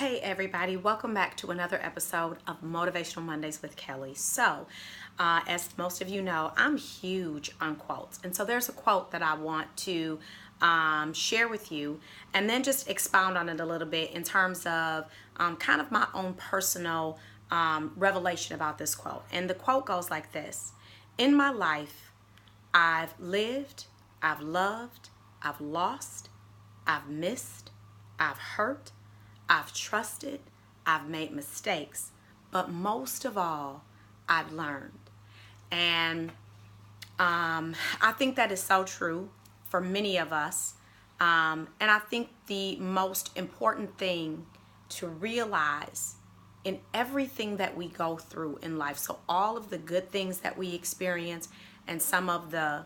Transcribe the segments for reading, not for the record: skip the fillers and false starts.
Hey everybody, welcome back to another episode of Motivational Mondays with Kelly. So, as most of you know, I'm huge on quotes. And so there's a quote that I want to share with you and then just expound on it a little bit in terms of kind of my own personal revelation about this quote. And the quote goes like this: in my life, I've lived, I've loved, I've lost, I've missed, I've hurt, I've trusted, I've made mistakes, but most of all, I've learned. And I think that is so true for many of us. And I think the most important thing to realize in everything that we go through in life, so all of the good things that we experience and some of the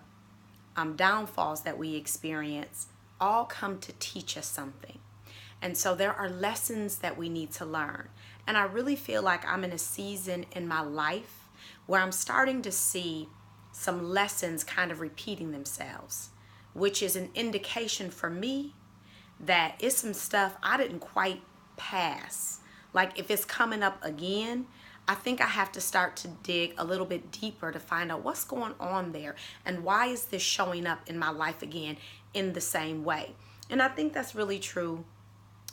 downfalls that we experience, all come to teach us something. And so there are lessons that we need to learn. And I really feel like I'm in a season in my life where I'm starting to see some lessons kind of repeating themselves, which is an indication for me that it's some stuff I didn't quite pass. Like if it's coming up again, I think I have to start to dig a little bit deeper to find out what's going on there and why is this showing up in my life again in the same way. And I think that's really true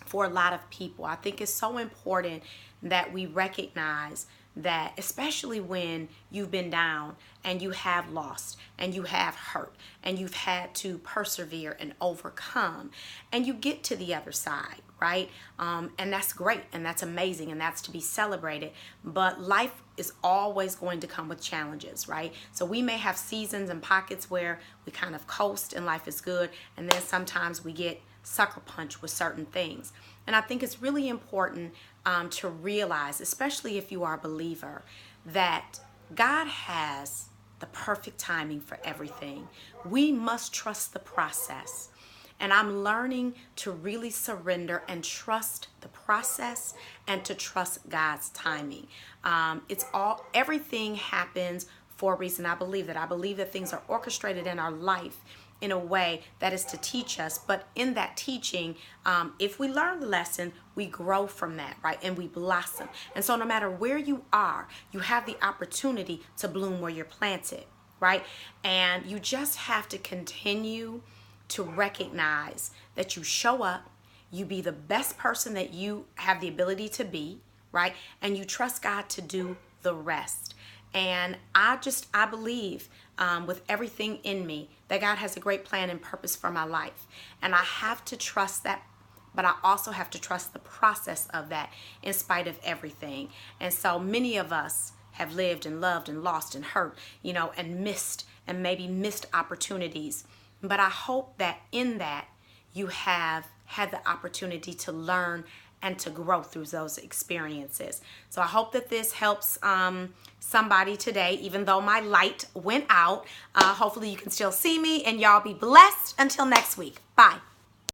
for a lot of people. I think it's so important that we recognize that, especially when you've been down and you have lost and you have hurt and you've had to persevere and overcome and you get to the other side, right? And that's great and that's amazing and that's to be celebrated. But life is always going to come with challenges, right? So we may have seasons and pockets where we kind of coast and life is good, and then sometimes we get sucker punch with certain things. And I think it's really important to realize, especially if you are a believer, that God has the perfect timing for everything. We must trust the process. And I'm learning to really surrender and trust the process and to trust God's timing. Everything happens for a reason. I believe that things are orchestrated in our life in a way that is to teach us. But in that teaching, if we learn the lesson, we grow from that, right? And we blossom. And so no matter where you are, you have the opportunity to bloom where you're planted, right? And you just have to continue to recognize that you show up, you be the best person that you have the ability to be, right? And you trust God to do the rest. And I believe with everything in me that God has a great plan and purpose for my life. And I have to trust that, but I also have to trust the process of that in spite of everything. And so many of us have lived and loved and lost and hurt, and maybe missed opportunities. But I hope that in that you have had the opportunity to learn and to grow through those experiences. So I hope that this helps somebody today, even though my light went out. Hopefully you can still see me, and y'all be blessed until next week. Bye.